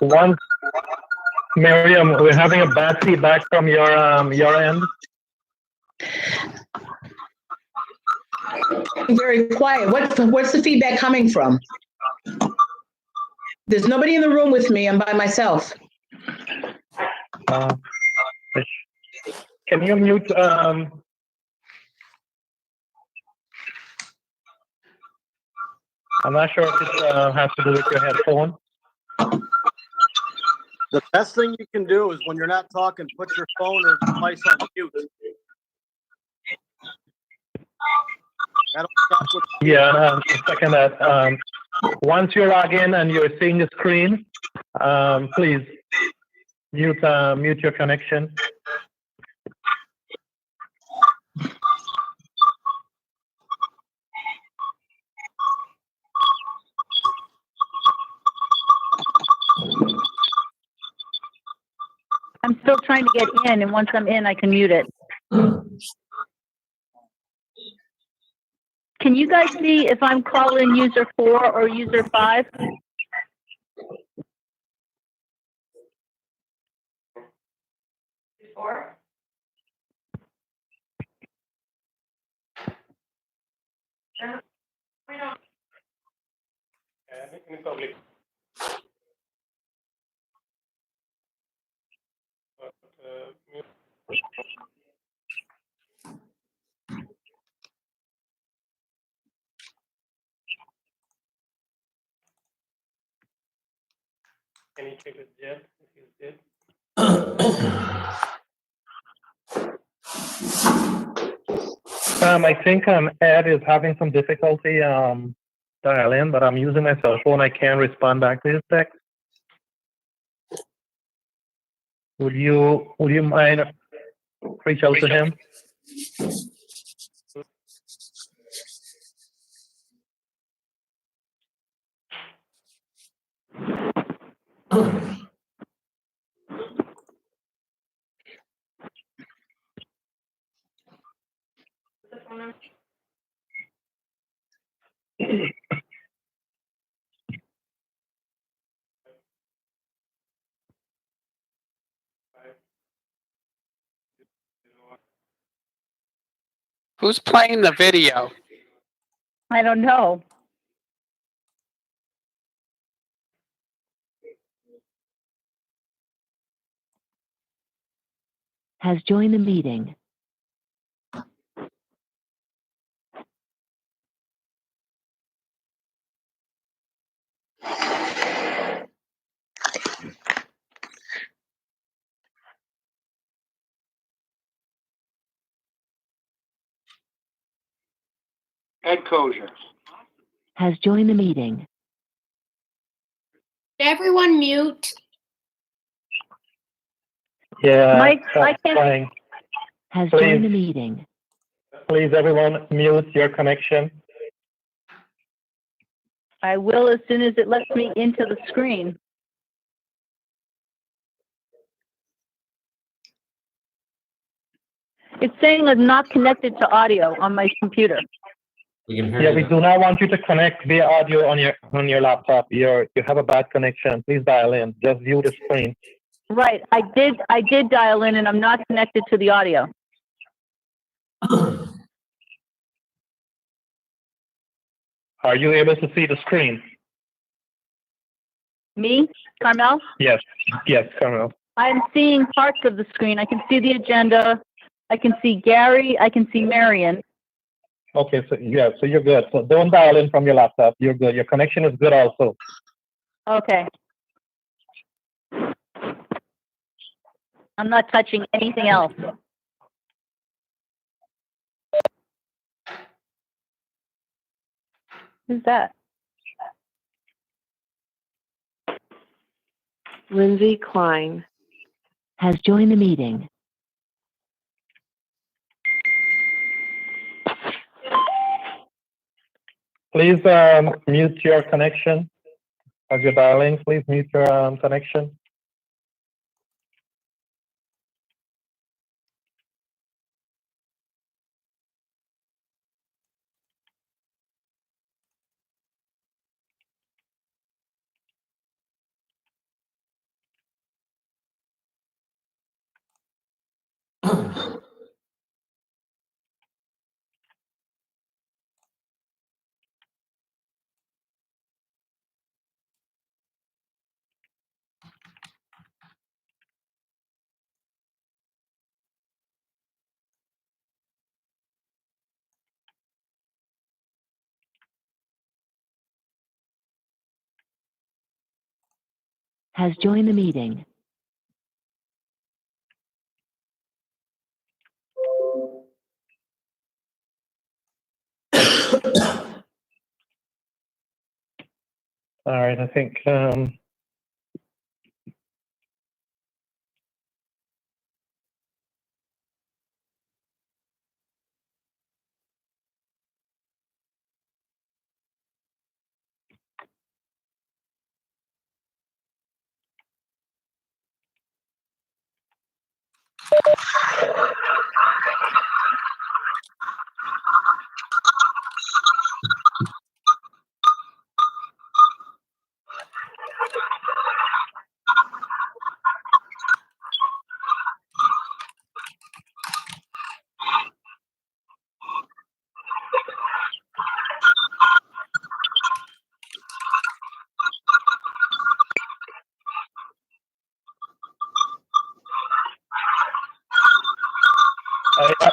One, Miriam, we're having a bad feedback from your end. Very quiet. What's the feedback coming from? There's nobody in the room with me. I'm by myself. Can you mute? I'm not sure if it has to do with your headphone. The best thing you can do is when you're not talking, put your phone or device on mute. That'll stop with Yeah, second that. Once you log in and you're seeing the screen, please mute your connection. I'm still trying to get in, and once I'm in, I can mute it. Can you guys see if I'm calling user 4 or user 5? Four. We don't. In public. Can you check with Jed if he's dead? I think Ed is having some difficulty dialing, but I'm using my cell phone. I can't respond back to his text. Would you mind reach out to him? Who's playing the video? I don't know. Has joined the meeting. Ed Kosher. Has joined the meeting. Everyone mute. Yeah, Mike, that's fine. Has Please. joined the meeting. Please, everyone, mute your connection. I will as soon as it lets me into the screen. It's saying I'm not connected to audio on my computer. We can hear Yeah, you we though. do not want you to connect via audio on your laptop. You have a bad connection. Please dial in. Just view the screen. Right, I did dial in, and I'm not connected to the audio. Are you able to see the screen? Me, Carmel? Yes, Carmel. I'm seeing parts of the screen. I can see the agenda. I can see Gary. I can see Marion. Okay, so yeah, so you're good. So don't dial in from your laptop. You're good. Your connection is good also. Okay. I'm not touching anything else. Who's that? Lindsay Klein. Has joined the meeting. Please mute your connection as you're dialing. Please mute your connection. Has joined the meeting. All right, I think,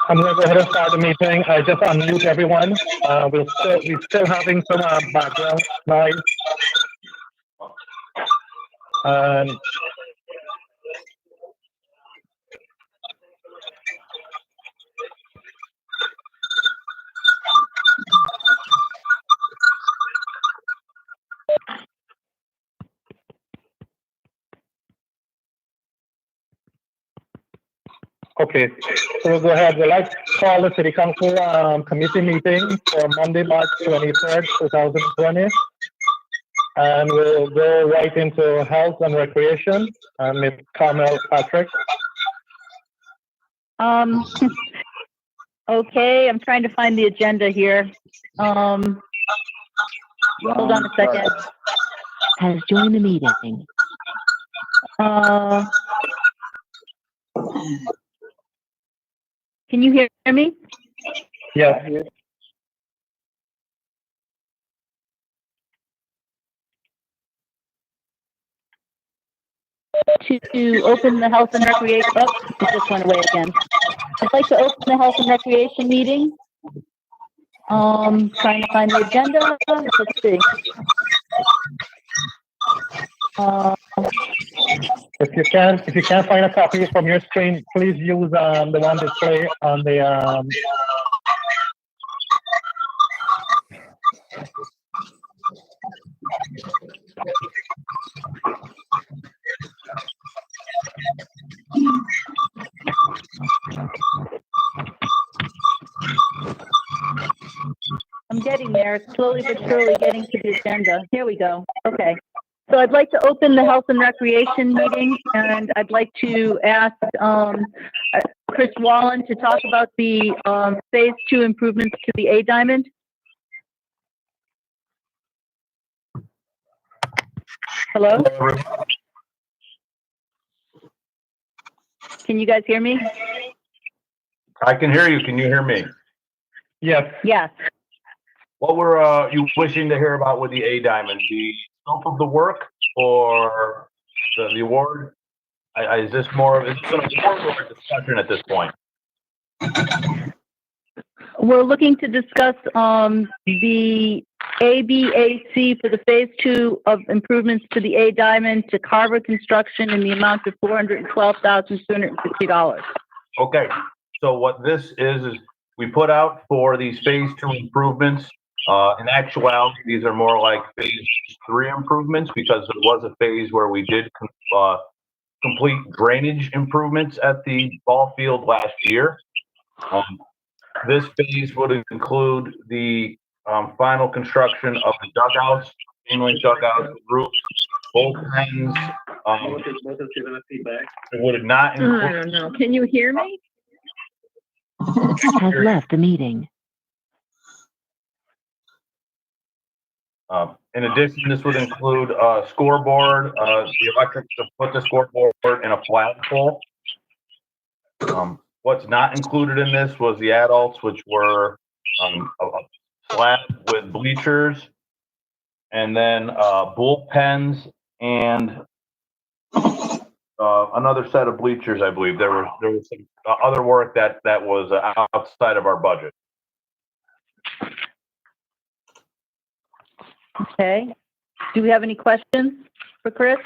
I'm going to go ahead and start the meeting. I just unmute everyone. We're still having some background noise. And okay, so we'll go ahead. We'd like to call the City Council committee meeting for Monday, March 23rd, 2020. And we'll go right into health and recreation. Ms. Carmel Patrick. Okay, I'm trying to find the agenda here. Hold on a second. Has joined the meeting. Can you hear me? Yes. To open the health and recreation, oh, it just went away again. I'd like to open the health and recreation meeting. Trying to find the agenda. Let's see. If you can't find a copy from your screen, please use the one displayed on the I'm getting there, slowly but surely getting to the agenda. Here we go. Okay. So I'd like to open the health and recreation meeting, and I'd like to ask Chris Wallen to talk about the phase 2 improvements to the A Diamond. Hello? Can you guys hear me? I can hear you. Can you hear me? yes. Yes. What were you wishing to hear about with the A Diamond? The scope of the work or the award? Is this more of a discussion at this point? We're looking to discuss the ABAC for the phase 2 of improvements to the A Diamond to Carver Construction in the amount of $412,260. Okay, so what this is we put out for these phase 2 improvements. In actuality, these are more like phase 3 improvements because there was a phase where we did complete drainage improvements at the ball field last year. This phase would include the final construction of the dugouts, chain link dugouts, roofs, both ends. It would not include. I don't know. Can you hear me? Has left the meeting. In addition, this would include a scoreboard, the electric to put the scoreboard in a flagpole. What's not included in this was the adults, which were a slab with bleachers, and then bullpens and another set of bleachers. I believe there was some other work that was outside of our budget. Okay. Do we have any questions for Chris?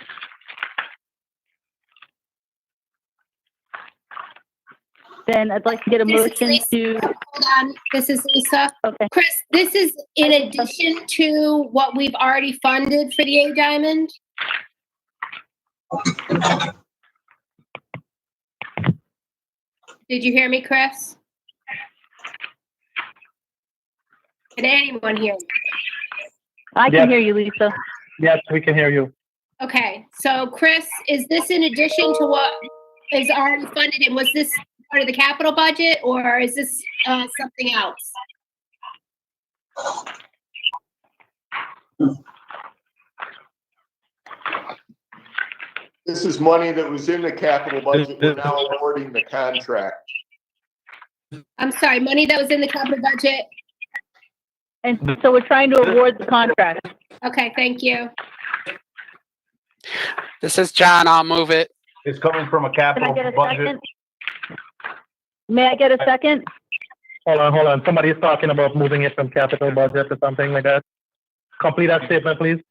Then I'd like to get a This is motion Lisa. to, Hold on, this is Lisa. okay. Chris, this is in addition to what we've already funded for the A Diamond? Did you hear me, Chris? Can anyone hear me? I can Yes. hear you, Lisa. Yes, we can hear you. Okay, so Chris, is this in addition to what is already funded, and was this part of the capital budget, or is this something else? This is money that was in the capital budget. We're now awarding the contract. I'm sorry, money that was in the capital budget? And so we're trying to award the contract. Okay, thank you. This is John. I'll move it. It's coming from a Can I capital get a budget. second? May I get a second? Hold on. Somebody's talking about moving it from capital budget or something like that. Complete that statement, please.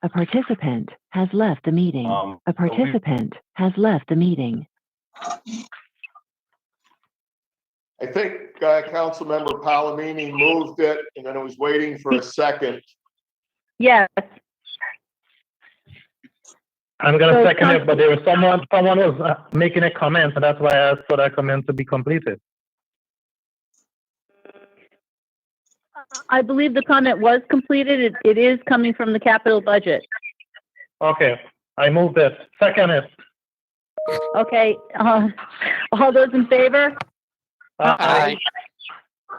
A participant has left the meeting. A participant has left the meeting. I think Councilmember Palomini moved it, and then I was waiting for a second. Yes. I'm gonna So second it, but there was someone was making a comment, and that's why I asked for that comment to be completed. I believe the comment was completed. It is coming from the capital budget. Okay, I moved it. Second it. Okay, all those in favor? Aye.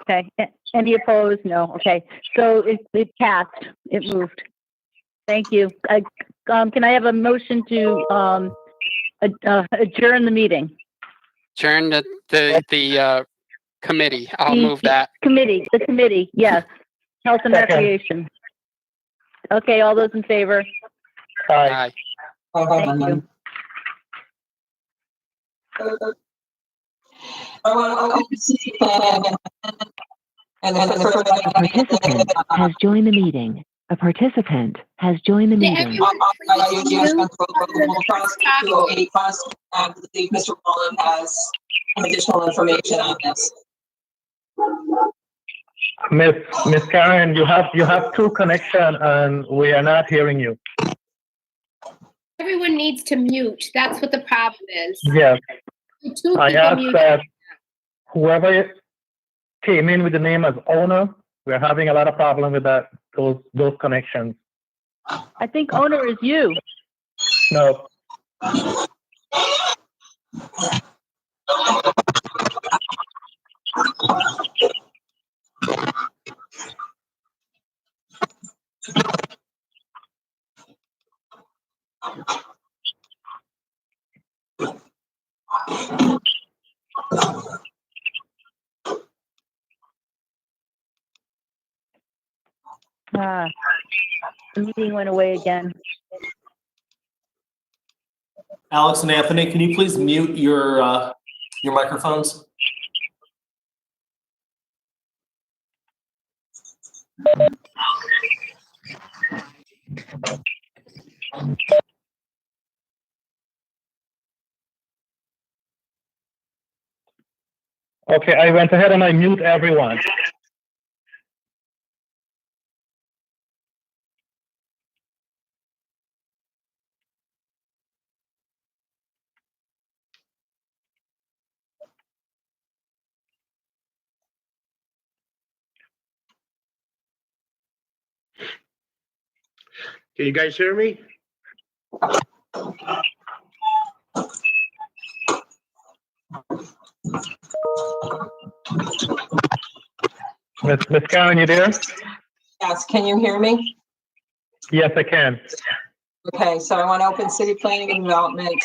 Okay, any opposed? No, okay. So it passed, it moved. Thank you. Can I have a motion to adjourn the meeting? Adjourn the committee. I'll move that. The committee, yes. Health and Second. Recreation. Okay, all those in favor? Aye. Aye. Thank you. A participant has joined the meeting. A participant has joined the Did meeting. everyone please mute I believe Mr. Wallen has additional information on this. Miss Karen, you have two connection, and we are not hearing you. Everyone needs to mute. That's what the problem is. Yes, Two I people asked mute. that whoever came in with the name as owner, we're having a lot of problem with that, those connections. I think owner is you. No, The meeting went away again. Alex and Anthony, can you please mute your microphones? okay, I went ahead and I mute everyone. Can you guys hear me? Miss Karen, you there? Yes, can you hear me? Yes, I can. Okay, so I want to open city planning and development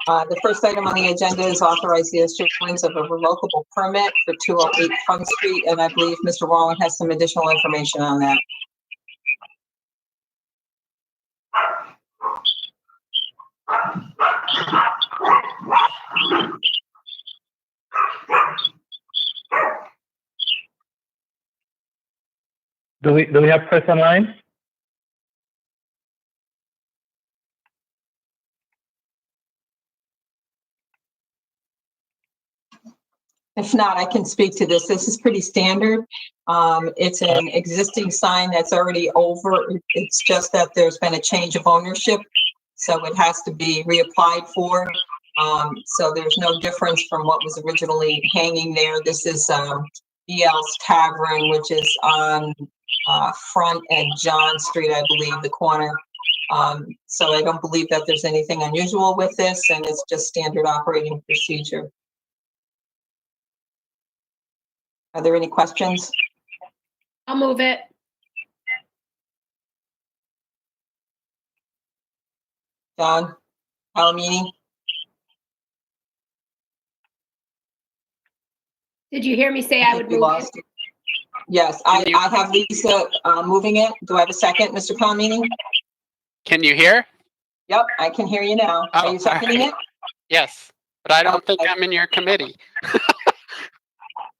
The first item on the agenda is authorize the issuance of a revocable permit for 208 Front Street, and I believe Mr. Wallen has some additional information on that. Do we have Chris online? If not, I can speak to this. This is pretty standard. It's an existing sign that's already over. It's just that there's been a change of ownership, so it has to be reapplied for. So there's no difference from what was originally hanging there. This is BL's Tavern, which is on Front and John Street, I believe, the corner. So I don't believe that there's anything unusual with this, and it's just standard operating procedure. Are there any questions? I'll move it. John Palomini? Did you hear me say I would We move lost it? it. Yes, I have Lisa moving it. Do I have a second, Mr. Palomini? Can you hear? Yep, I can hear you now. Are you seconding it? Yes, but I don't think I'm in your committee.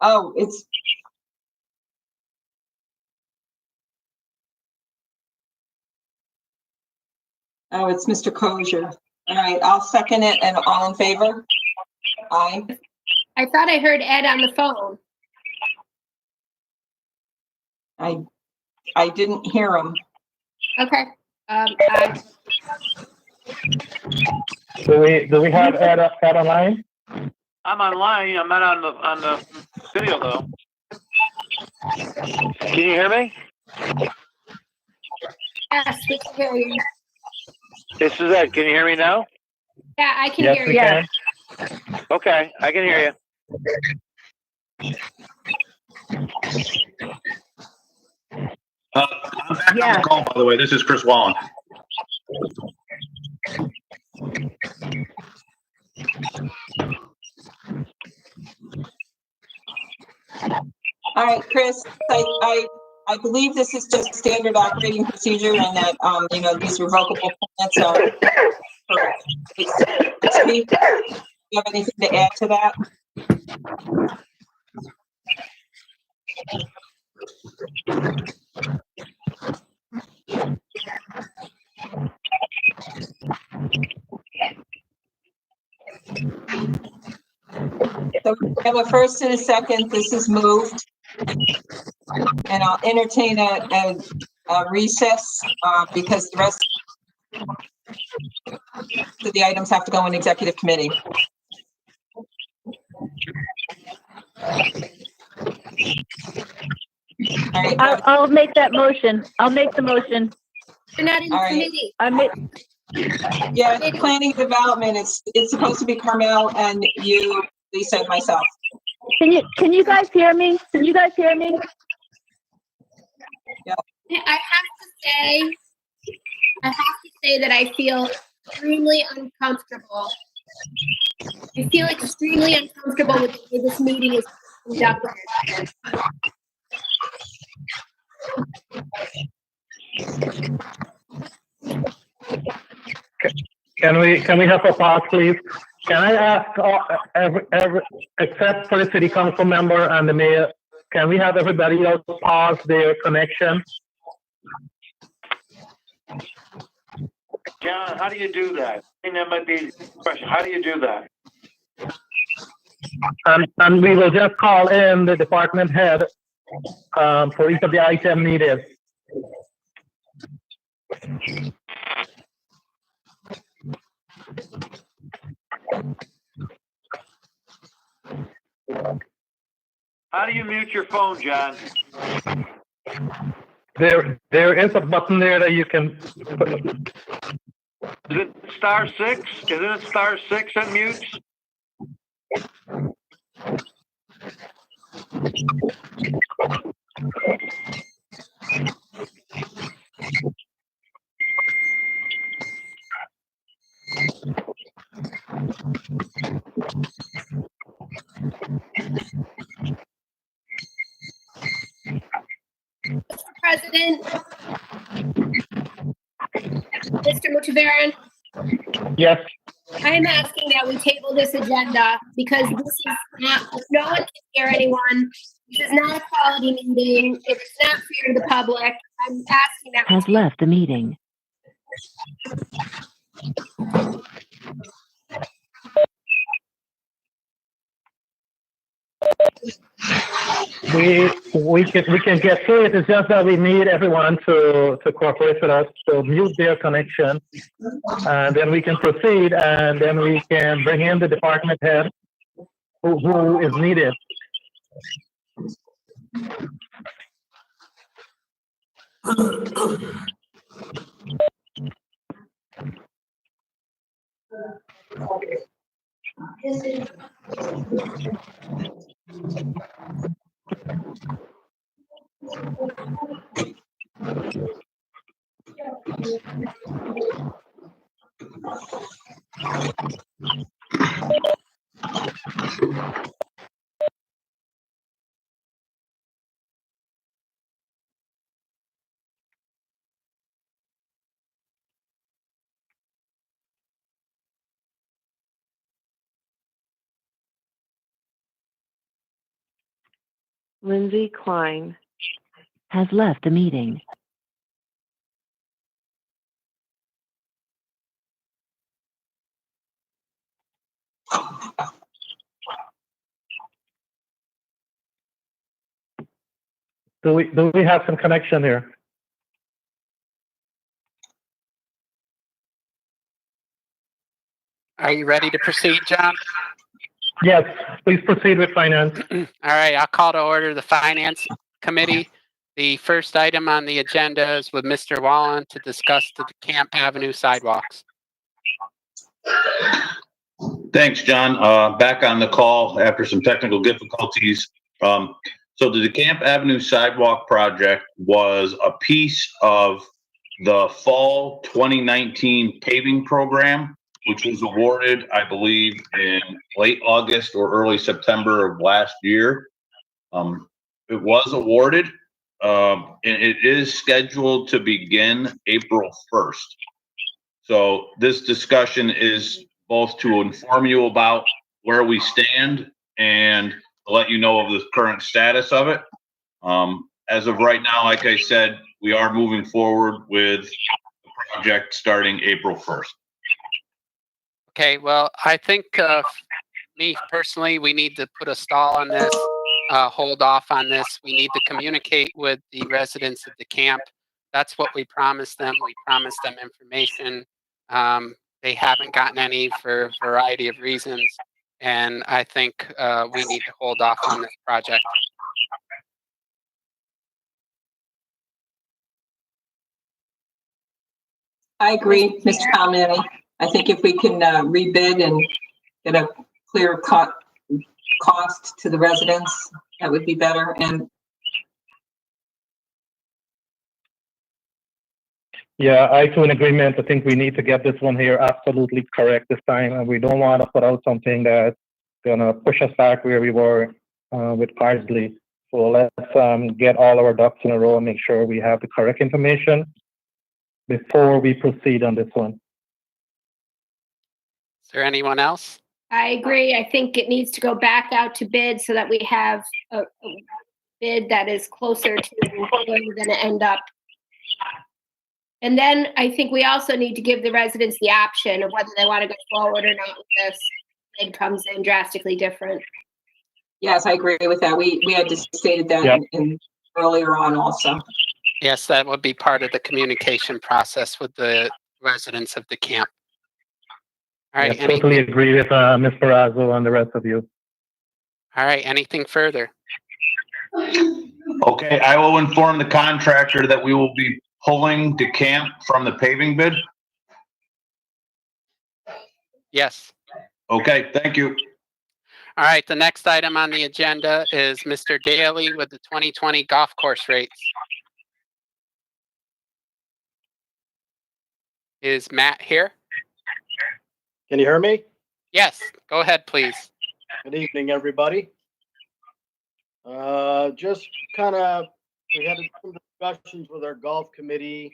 Oh, it's. Oh, it's Mr. Kosher. All right, I'll second it, and all in favor? Aye. I thought I heard Ed on the phone. I didn't hear him. Okay. Do we have Ed online? I'm online. I'm not on the video though. Can you hear me? Yes, we can hear you. This is Ed. Can you hear me now? Yeah, I can Yes, hear we you. can. Okay, I can hear you. I'm back on the call, by the way. This is Chris Wallen. All right, Chris, I believe this is just standard operating procedure, and that, you know, these revocable permits are. Do you have anything to add to that? So we have a first and a second. This is moved. And I'll entertain a recess because the rest of the items have to go in executive committee. All right. I'll make that motion. I'll make the motion. You're not in the All right. committee. I make, Yeah, planning and development. It's supposed to be Carmel and you, Lisa, and myself. can you guys hear me? Can you guys hear me? I have to say that I feel extremely uncomfortable. I feel extremely uncomfortable with the way this meeting is conducted. Can we have a pause, please? Can I ask except for the city council member and the mayor, can we have everybody else pause their connection? John, how do you do that? I think that might be the question. How do you do that? And we will just call in the department head for each of the item needed. How do you mute your phone, John? There is a button there that you can. Is it *6? Isn't it *6 that mutes? Mr. President, Mr. Mutaverin, Yes, I am asking that we table this agenda because this is not, no one can hear anyone. This is not a quality meeting. It's not fair to the public. I'm asking that. Has left the meeting. we can get through it. It's just that we need everyone to cooperate with us, to mute their connection, and then we can proceed, and then we can bring in the department head who is needed. Lindsay Klein. Has left the meeting. Do we have some connection here? Are you ready to proceed, John? Yes, please proceed with finance. All right, I'll call to order the Finance Committee. The first item on the agenda is with Mr. Wallen to discuss the Camp Avenue sidewalks. Thanks, John. Back on the call after some technical difficulties. So the Camp Avenue sidewalk project was a piece of the fall 2019 paving program, which was awarded, I believe, in late August or early September of last year. It was awarded, and it is scheduled to begin April 1st. So this discussion is both to inform you about where we stand and to let you know of the current status of it. As of right now, like I said, we are moving forward with the project starting April 1st. Okay, well, I think me personally, we need to put a stall on this, hold off on this. We need to communicate with the residents of the camp. That's what we promised them. We promised them information. They haven't gotten any for a variety of reasons. And I think we need to hold off on this project. I agree, Mr. Palmetti. I think if we can rebid and get a clear cost to the residents, that would be better. And Yeah, I too in agreement. I think we need to get this one here absolutely correct this time, and we don't want to put out something that's gonna push us back where we were with Parsley. So let's get all our ducks in a row and make sure we have the correct information before we proceed on this one. Is there anyone else? I agree. I think it needs to go back out to bid so that we have a bid that is closer to where we're going to end up. And then I think we also need to give the residents the option of whether they want to go forward or not with this. Bid comes in drastically different. yes, I agree with that. We had just stated that Yep. in earlier on also. Yes, that would be part of the communication process with the residents of the camp. All right, I totally anything, agree with Ms. Barrazo and the rest of you. all right, anything further? Okay, I will inform the contractor that we will be pulling the camp from the paving bid. Yes. Okay, thank you. All right, the next item on the agenda is Mr. Daly with the 2020 golf course rates. Is Matt here? Can you hear me? Yes, go ahead, please. Good evening, everybody. Just kind of, we had some discussions with our golf committee.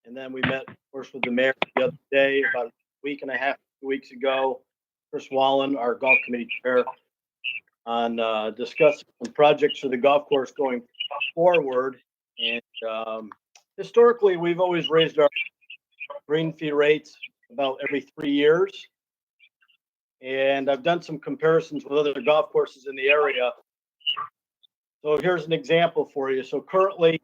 And then we met, of course, with the mayor the other day, about a week and a half, 2 weeks ago. Chris Wallen, our golf committee chair, on discussing some projects for the golf course going forward. And historically, we've always raised our green fee rates about every 3 years. And I've done some comparisons with other golf courses in the area. So here's an example for you. So currently,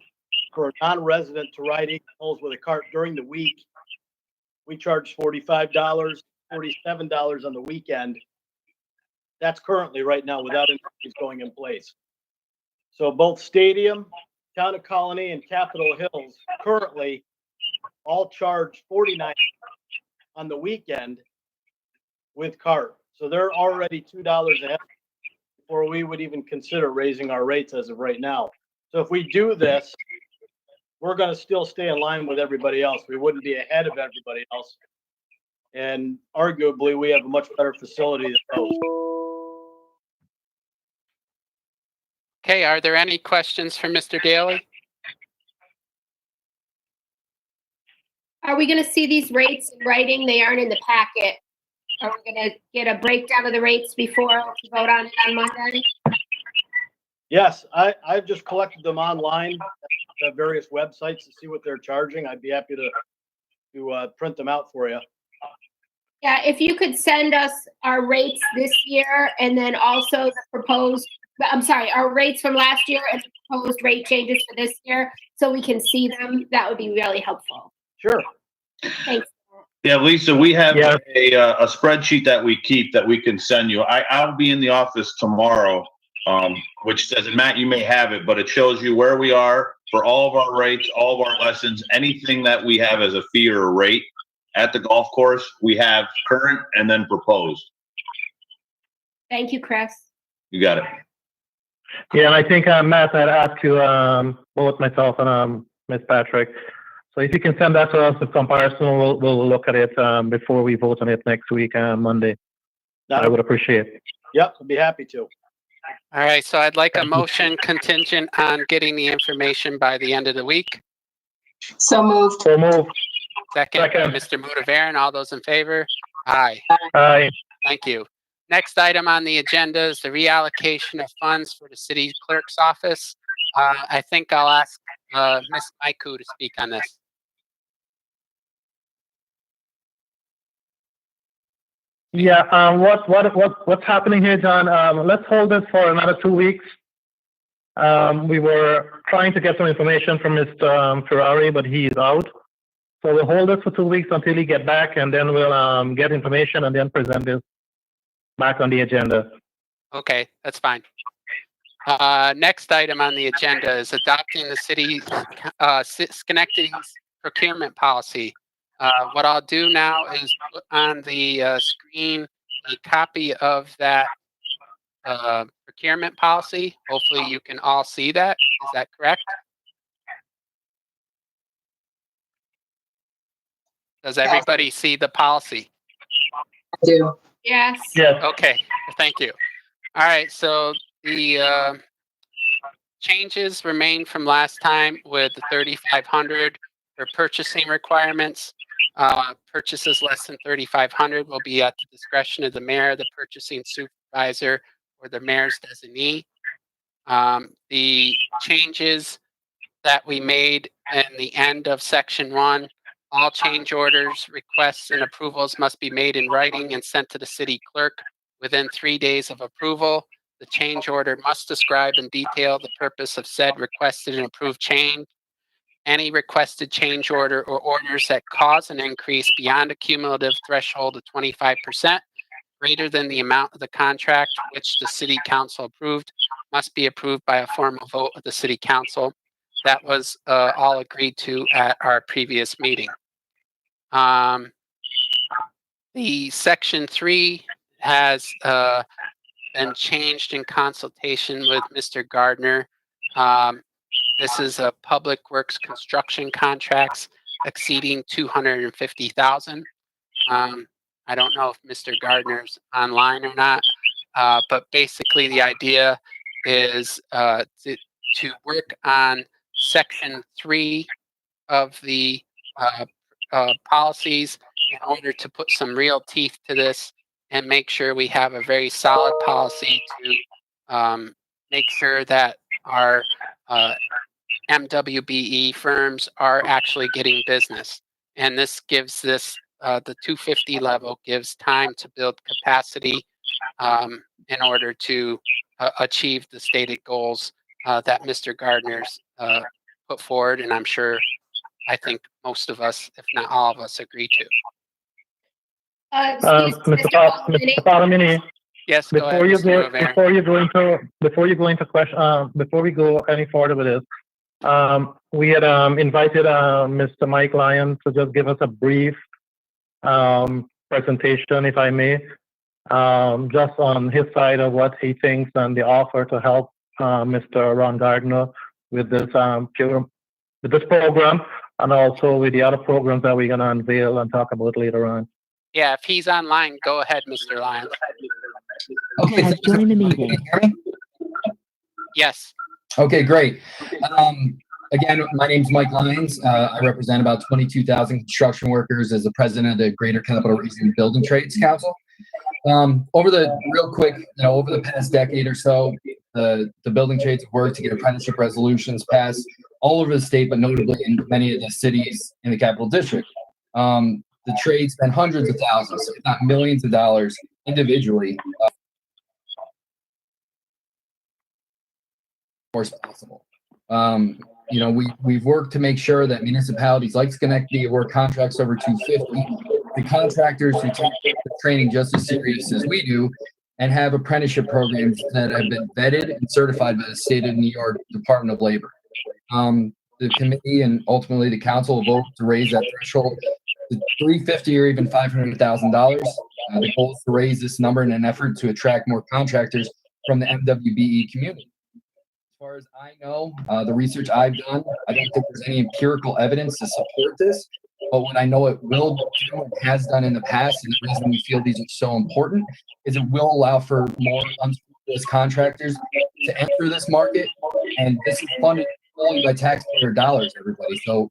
for a non-resident to ride 8 holes with a cart during the week, we charge $45, $47 on the weekend. That's currently right now without increases going in place. So both Stadium, Town of Colony, and Capitol Hills currently all charge $49 on the weekend with cart. So they're already $2 ahead before we would even consider raising our rates as of right now. So if we do this, we're going to still stay in line with everybody else. We wouldn't be ahead of everybody else. And arguably, we have a much better facility than those. Okay, are there any questions for Mr. Daly? Are we going to see these rates in writing? They aren't in the packet. Are we going to get a breakdown of the rates before we vote on it on Monday? Yes, I've just collected them online at various websites to see what they're charging. I'd be happy to print them out for you. Yeah, if you could send us our rates this year and then also the proposed, our rates from last year and the proposed rate changes for this year so we can see them, that would be really helpful. Sure. Thanks. Yeah, Lisa, we have a spreadsheet that we keep that we can send you. I'll be in the office tomorrow, which says, and Matt, you may have it, but it shows you where we are for all of our rates, all of our lessons, anything that we have as a fee or a rate at the golf course, we have current and then proposed. Thank you, Chris. You got it. Yeah, and I think, Matt, I'd ask you, both myself and Ms. Patrick. So if you can send that to us with comparison, we'll look at it before we vote on it next week, Monday. I would appreciate it. Yep, I'd be happy to. All right, so I'd like a motion contingent on getting the information by the end of the week. So moved. So move. Second, Mr. Mudavaren, all those in favor? Aye. Aye. Thank you. Next item on the agenda is the reallocation of funds for the city clerk's office. I think I'll ask Ms. Maiku to speak on this. Yeah, what's happening here, John? Let's hold this for another 2 weeks. We were trying to get some information from Mr. Ferrari, but he's out. So we'll hold this for 2 weeks until he get back, and then we'll get information and then present this back on the agenda. Okay, that's fine. Next item on the agenda is adopting the city Schenectady's procurement policy. What I'll do now is put on the screen a copy of that procurement policy. Hopefully you can all see that. Is that correct? Does everybody see the policy? I do. Yes. Yes. Okay, thank you. All right, so the changes remain from last time with the 3,500 for purchasing requirements. Purchases less than 3,500 will be at the discretion of the mayor, the purchasing supervisor, or the mayor's designee. The changes that we made in the end of section 1, all change orders, requests, and approvals must be made in writing and sent to the city clerk within 3 days of approval. The change order must describe in detail the purpose of said requested and approved change. Any requested change order or orders that cause an increase beyond a cumulative threshold of 25% greater than the amount of the contract which the city council approved must be approved by a formal vote of the city council. That was all agreed to at our previous meeting. The section 3 has been changed in consultation with Mr. Gardner. This is a public works construction contracts exceeding $250,000. I don't know if Mr. Gardner's online or not, but basically the idea is to work on section 3 of the policies in order to put some real teeth to this and make sure we have a very solid policy to make sure that our MWBE firms are actually getting business. And this gives this, the 250 level gives time to build capacity in order to achieve the stated goals that Mr. Gardner's put forward. And I think most of us, if not all of us, agree to. Mr. Palomini, Yes, go ahead, Mr. Rivera. before you go into question, before we go any further with this, we had invited Mr. Mike Lyons to just give us a brief presentation, if I may, just on his side of what he thinks and the offer to help Mr. Ron Gardner with this program, and also with the other programs that we're going to unveil and talk about later on. Yeah, if he's online, go ahead, Mr. Lyons. Okay. Has joined the meeting. Yes. Okay, great. Again, my name's Mike Lyons. I represent about 22,000 construction workers as the president of the Greater Capital Region Building Trades Council. Over the past decade or so, the building trades have worked to get apprenticeship resolutions passed all over the state, but notably in many of the cities in the Capital District. The trades spend hundreds of thousands, if not millions of dollars individually, more possible. We've worked to make sure that municipalities like Schenectady award contracts over 250 to contractors who take the training just as serious as we do and have apprenticeship programs that have been vetted and certified by the state of New York Department of Labor. The committee and ultimately the council will vote to raise that threshold to $350,000 or even $500,000. The goal is to raise this number in an effort to attract more contractors from the MWBE community. As far as I know, the research I've done, I don't think there's any empirical evidence to support this. But what I know it will do and has done in the past, and the reason we feel these are so important, is it will allow for more unscrupulous contractors to enter this market. And this is funded fully by taxpayer dollars, everybody. So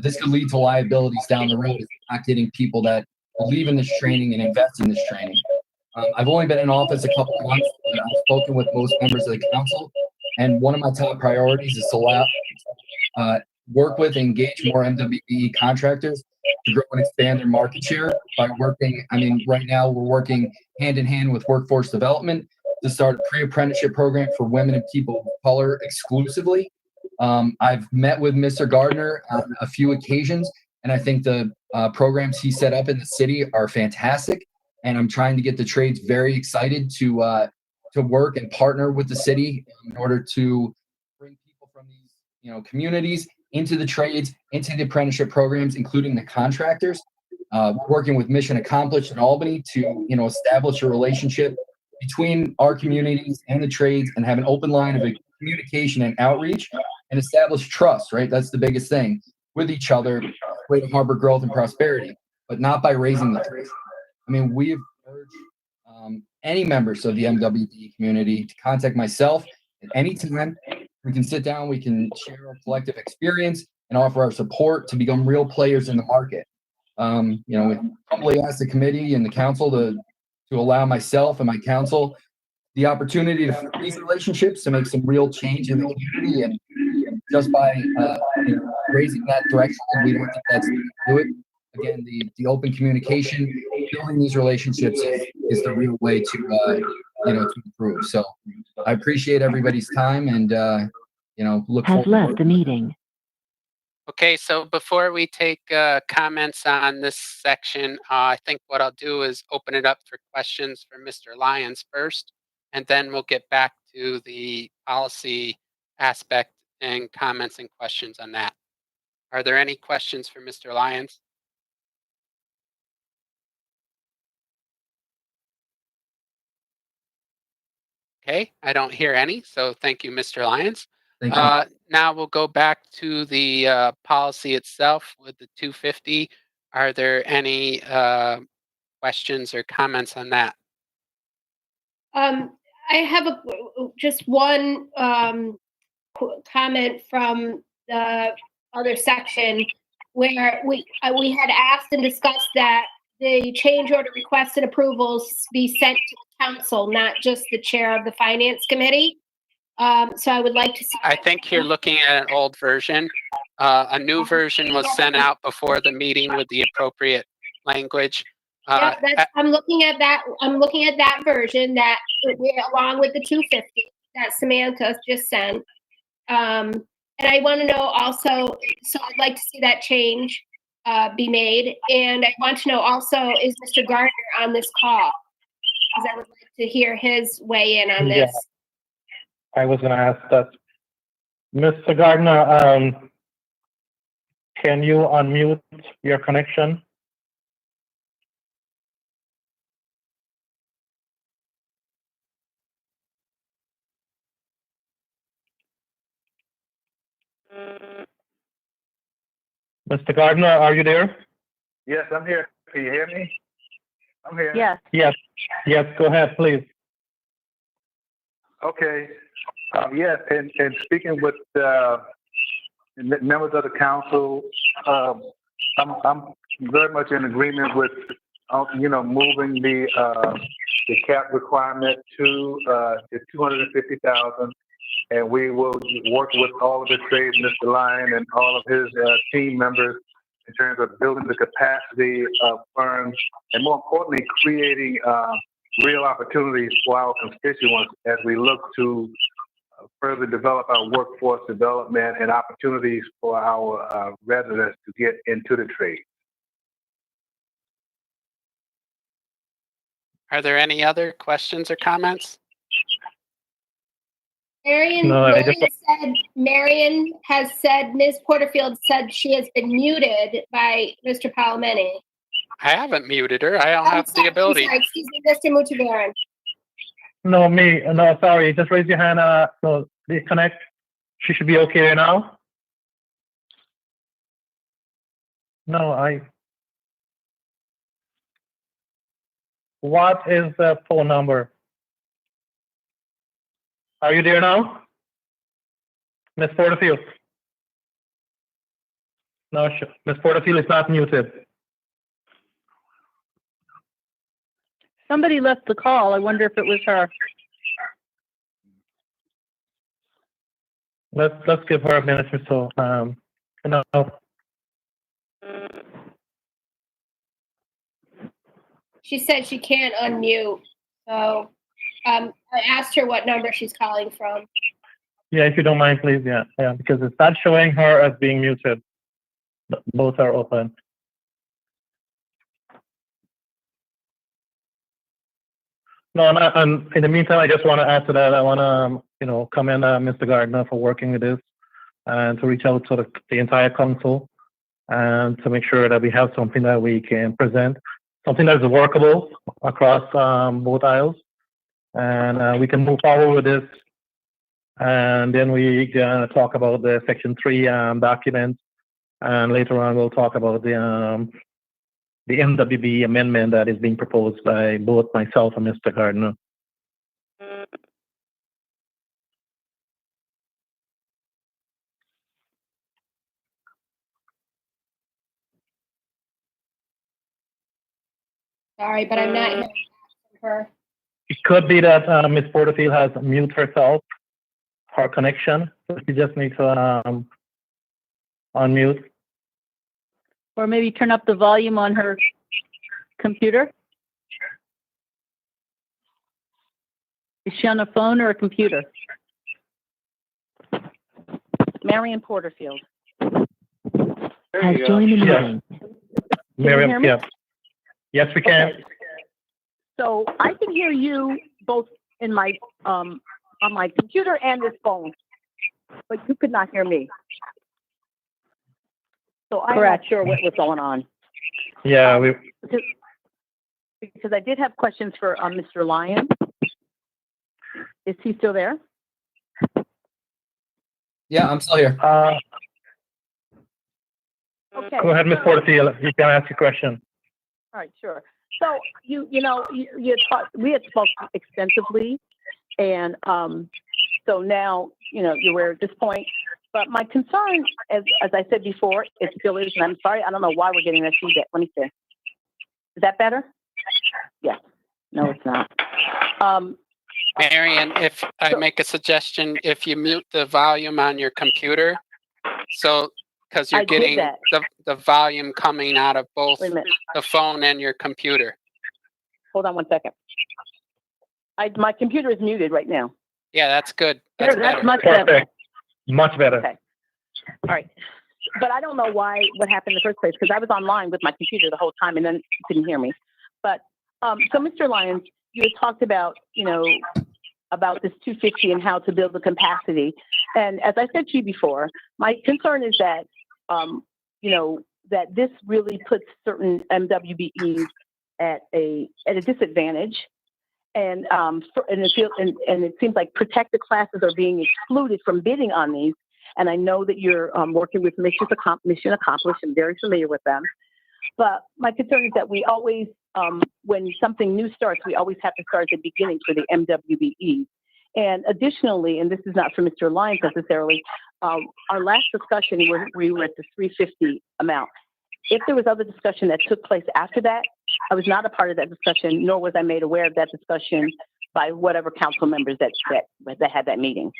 this could lead to liabilities down the road if you're not getting people that believe in this training and invest in this training. I've only been in office a couple of months, but I've spoken with most members of the council. And one of my top priorities is to work with and engage more MWBE contractors to grow and expand their market share by working. Right now we're working hand in hand with workforce development to start a pre-apprenticeship program for women and people of color exclusively. I've met with Mr. Gardner on a few occasions, and I think the programs he set up in the city are fantastic. And I'm trying to get the trades very excited to work and partner with the city in order to bring people from these communities into the trades, into the apprenticeship programs, including the contractors. Working with Mission Accomplished in Albany to establish a relationship between our communities and the trades and have an open line of communication and outreach and establish trust, right? That's the biggest thing with each other, way to harbor growth and prosperity, but not by raising the trades. We have urged any members of the MWBE community to contact myself at any time. We can sit down, we can share our collective experience and offer our support to become real players in the market. We humbly ask the committee and the council to allow myself and my council the opportunity to form these relationships to make some real change in the community. And just by raising that threshold, we don't think that's the way to do it. Again, the open communication, building these relationships is the real way to improve. So I appreciate everybody's time and look has forward. Left the meeting. Okay, so before we take comments on this section, I think what I'll do is open it up for questions for Mr. Lyons first, and then we'll get back to the policy aspect and comments and questions on that. Are there any questions for Mr. Lyons? Okay, I don't hear any, so thank you, Mr. Lyons. Thank you. Now we'll go back to the policy itself with the 250. Are there any questions or comments on that? I have just one comment from the other section where we had asked and discussed that the change order requests and approvals be sent to the council, not just the chair of the finance committee. So I would like to see. I think you're looking at an old version. A new version was sent out before the meeting with the appropriate language. Yeah, I'm looking at that. I'm looking at that version that along with the 250 that Samantha just sent. And I want to know also, so I'd like to see that change be made. And I want to know also, is Mr. Gardner on this call? Because I would like to hear his weigh in on this. I was going to ask that. Mr. Gardner, can you unmute your connection? Mr. Gardner, are you there? Yes, I'm here. Can you hear me? I'm here. Yes. Yes, go ahead, please. Okay. Yes, and speaking with members of the council, I'm very much in agreement with, moving the cap requirement to the 250,000. And we will work with all of the trades, Mr. Lyon and all of his team members in terms of building the capacity of firms and, more importantly, creating real opportunities for our constituents as we look to further develop our workforce development and opportunities for our residents to get into the trade. Are there any other questions or comments? Marion has said, Ms. Porterfield said she has been muted by Mr. Palomeni. I haven't muted her. I don't have the ability. Sorry, excuse me, Mr. Mutabaran. No, sorry. Just raise your hand. So disconnect. She should be okay now. No, What is the phone number? Are you there now? Ms. Porterfield? No, Ms. Porterfield is not muted. Somebody left the call. I wonder if it was her. Let's give her a minute or so. No. She said she can't unmute. So I asked her what number she's calling from. Yeah, if you don't mind, please. Yeah, because it's not showing her as being muted. Both are open. No, and in the meantime, I just want to add to that. I want to, commend Mr. Gardner for working with this and to reach out to the entire council and to make sure that we have something that we can present, something that is workable across both aisles, and we can move forward with this. And then we can talk about the Section 3 documents, and later on we'll talk about the MWB amendment that is being proposed by both myself and Mr. Gardner. Sorry, but I'm not hearing her. It could be that Ms. Porterfield has muted herself, her connection. So she just needs to unmute. Or maybe turn up the volume on her computer. Is she on a phone or a computer? Marion Porterfield has joined the meeting. Miriam, yeah. Yes, we can. Okay. So I can hear you both in my on my computer and this phone, but you could not hear me. So I'm not sure what was going on. Yeah, because I did have questions for Mr. Lyon. Is he still there? Yeah, I'm still here. Okay. Go ahead, Ms. Porterfield. You can ask your question. All right, sure. So we had talked extensively, And so now, you know, you're aware at this point. But my concern, as I said before, it still is, and I'm sorry, I don't know why we're getting that feedback. Let me see. Is that better? Yes. No, it's not. Marion, if I make a suggestion, if you mute the volume on your computer, so, because you're getting the volume coming out of both the phone and your computer. Hold on 1 second. My computer is muted right now. Yeah, that's good. That's better. much better. Much better. Okay. All right. But I don't know what happened in the first place, because I was online with my computer the whole time and then you couldn't hear me. But so Mr. Lyons, you had talked about, you know, about this 250 and how to build the capacity. And as I said to you before, my concern is that, you know, that this really puts certain MWBEs at a disadvantage. And it seems like protected classes are being excluded from bidding on these. And I know that you're working with Mission Accomplished. I'm very familiar with them. But my concern is that we always, when something new starts, we always have to start at the beginning for the MWBE. And additionally, and this is not for Mr. Lyons necessarily, our last discussion, we were at the 350 amount. If there was other discussion that took place after that, I was not a part of that discussion, nor was I made aware of that discussion by whatever council members that had that meeting.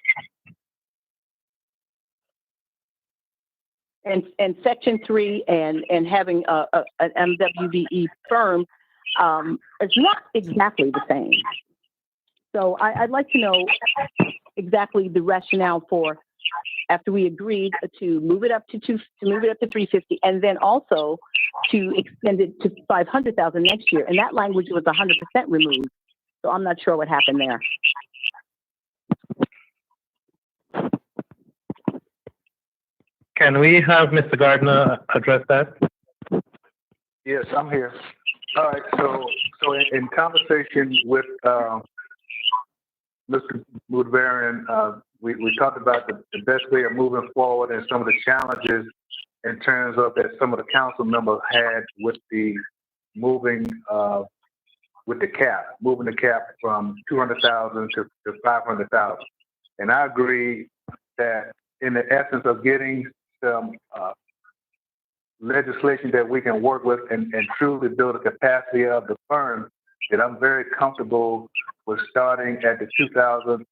And Section 3 and having an MWBE firm is not exactly the same. So I'd like to know exactly the rationale for, after we agreed to move it up to 350, and then also to extend it to 500,000 next year. And that language was 100% removed. So I'm not sure what happened there. Can we have Mr. Gardner address that? Yes, I'm here. All right, so in conversation with Mr. Mudavarian, we talked about the best way of moving forward and some of the challenges in terms of that some of the council members had with the moving the cap from 200,000 to 500,000. And I agree that in the essence of getting some legislation that we can work with and truly build a capacity of the firm, that I'm very comfortable with starting at the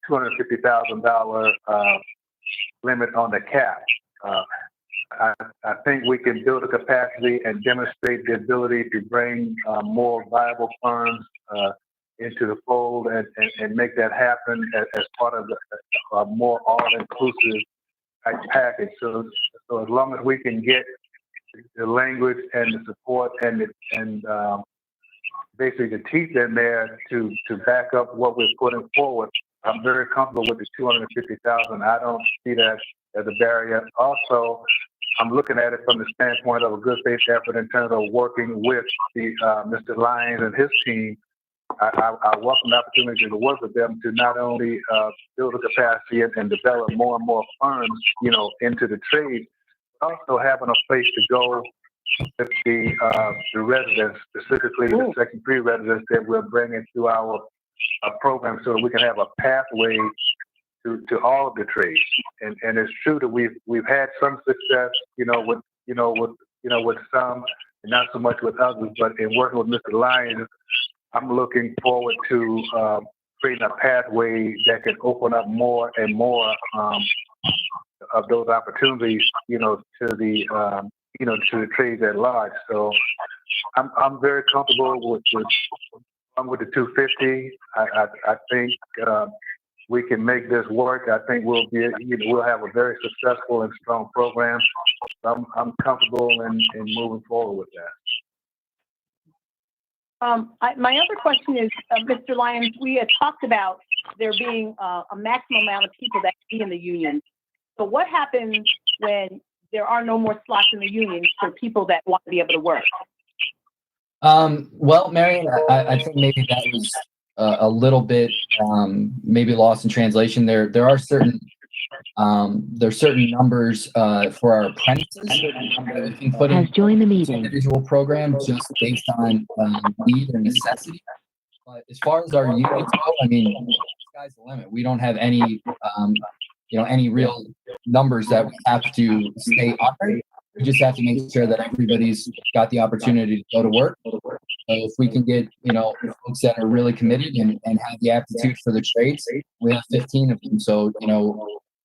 $250,000 limit on the cap. I think we can build a capacity and demonstrate the ability to bring more viable firms into the fold and make that happen as part of a more all-inclusive type package. So as long as we can get the language and the support and basically the teeth in there to back up what we're putting forward, I'm very comfortable with the 250,000. I don't see that as a barrier. Also, I'm looking at it from the standpoint of a good faith effort in terms of working with the Mr. Lyons and his team. I welcome the opportunity to work with them to not only build a capacity and develop more and more firms, you know, into the trade, but also having a place to go with the residents, specifically the Section 3 residents that we're bringing to our program, so that we can have a pathway to all of the trades. And it's true that we've had some success, with some, and not so much with others. But in working with Mr. Lyons, I'm looking forward to creating a pathway that can open up more and more of those opportunities, to the trades at large. So I'm very comfortable with the 250. I think we can make this work. I think we'll have a very successful and strong program. I'm comfortable in moving forward with that. My other question is, Mr. Lyons, we had talked about there being a maximum amount of people that can be in the union. So what happens when there are no more slots in the union for people that want to be able to work? Well, Marion, I think maybe that was a little bit maybe lost in translation. There are certain numbers for our apprentices that we can put in joined the meeting. Individual program just based on need and necessity. But as far as our unions go, I mean, sky's the limit. We don't have any, any real numbers that we have to stay under. We just have to make sure that everybody's got the opportunity to go to work. So if we can get, folks that are really committed and have the aptitude for the trades, we have 15 of them. So,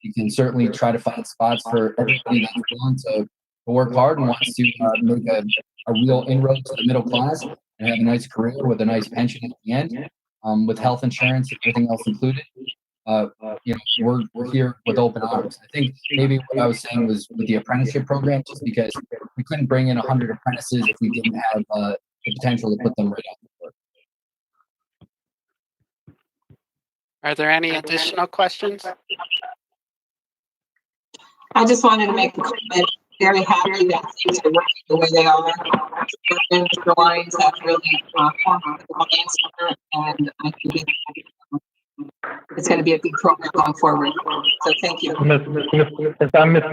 you can certainly try to find spots for everybody that's willing to work hard and wants to make a real inroad to the middle class and have a nice career with a nice pension at the end, with health insurance and everything else included. We're here with open arms. I think maybe what I was saying was with the apprenticeship program, just because we couldn't bring in 100 apprentices if we didn't have the potential to put them right out the door. Are there any additional questions? I just wanted to make a comment. Very happy that things are working the way they are. And the lines have really answered, and I think it's going to be a good program going forward. So thank you. Ms.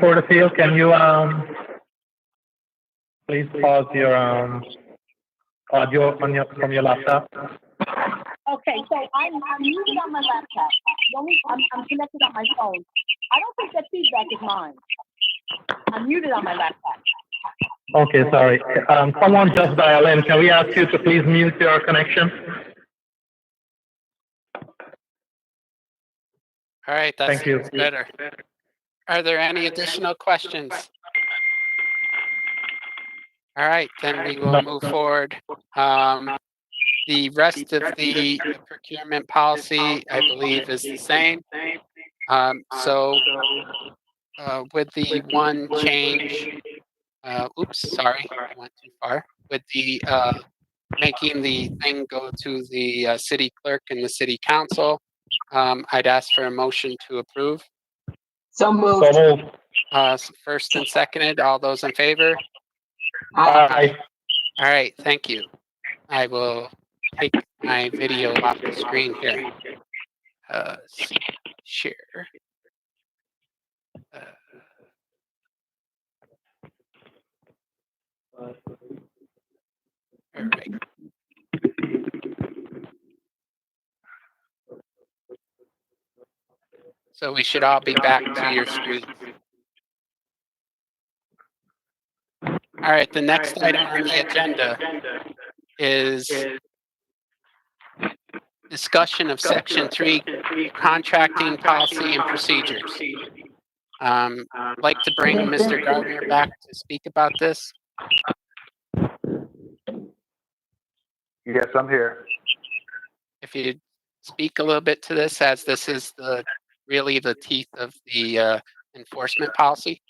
Porterfield, can you please pause your audio from your laptop? Okay, so I'm muted on my laptop. I'm connected on my phone. I don't think that feedback is mine. I'm muted on my laptop. Okay, sorry. Someone just dialed in. Can we ask you to please mute your connection? All right, Thank you. better. Are there any additional questions? All right, then we will move forward. The rest of the procurement policy, I believe, is the same. With the one change, sorry, I went too far. With the making the thing go to the city clerk and the city council, I'd ask for a motion to approve. So moved. First and seconded, all those in favor? Aye. All right, thank you. I will take my video off the screen here. Share. All right. So we should all be back to your screen. All right, the next item on the agenda is discussion of Section 3 contracting policy and procedures. I'd like to bring Mr. Gardner back to speak about this. Yes, I'm here. If you speak a little bit to this, as this is really the teeth of the enforcement policy.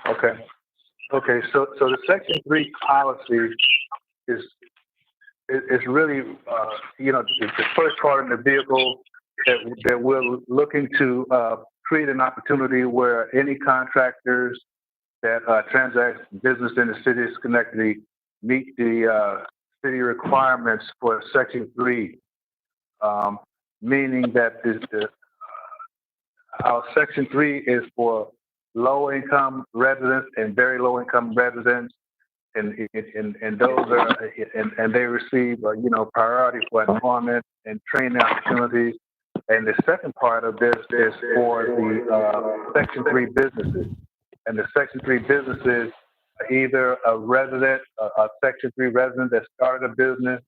Okay. So the Section 3 policy is really, the first part in the vehicle that we're looking to create an opportunity where any contractors that transact business in the city of Schenectady meet the city requirements for Section 3, meaning that our Section 3 is for low-income residents and very low-income residents, and those are and they receive priority for employment and training opportunities. And the second part of this is for the Section 3 businesses, and the Section 3 businesses are either a resident, a Section 3 resident that started a business,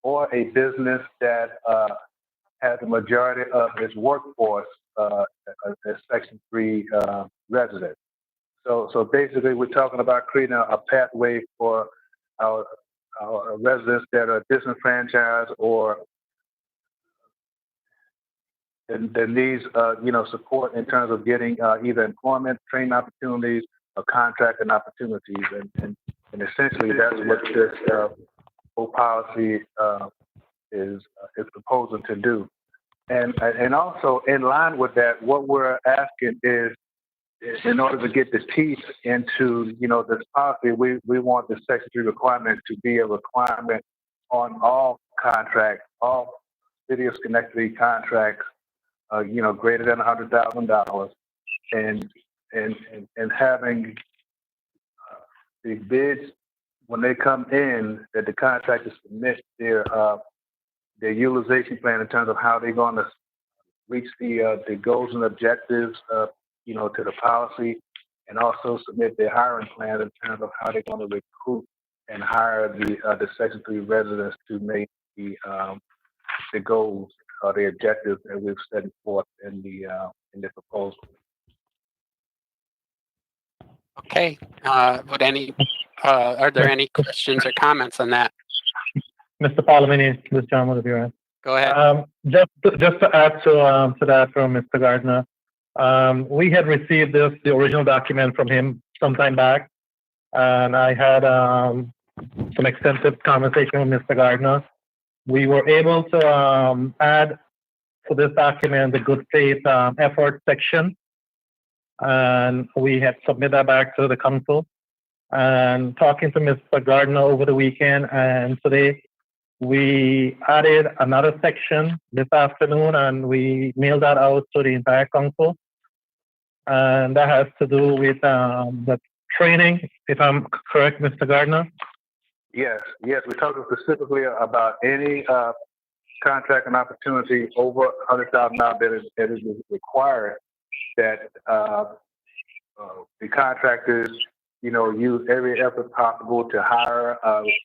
or a business that has a majority of its workforce as Section 3 residents. So basically, we're talking about creating a pathway for our residents that are disenfranchised or that needs support in terms of getting either employment, training opportunities, or contracting opportunities, and essentially that's what this whole policy is proposing to do. And also in line with that, what we're asking is, in order to get the teeth into this policy, we want the Section 3 requirement to be a requirement on all contracts, all City of Schenectady contracts, greater than $100,000, and having the bids when they come in, that the contractors submit their utilization plan in terms of how they're going to reach the goals and objectives, to the policy, and also submit their hiring plan in terms of how they're going to recruit and hire the Section 3 residents to make the goals or the objectives that we've set forth in the proposal. Okay, are there any questions or comments on that? Mr. Palomini, this John with you. Go ahead. Just to add to that from Mr. Gardner, we had received the original document from him some time back, and I had some extensive conversation with Mr. Gardner. We were able to add to this document the good faith effort section, and we had submitted that back to the council. And talking to Mr. Gardner over the weekend and today, we added another section this afternoon, and we mailed that out to the entire council. And that has to do with the training, if I'm correct, Mr. Gardner? Yes, we're talking specifically about any contract and opportunity over $100,000 that is required that the contractors, use every effort possible to hire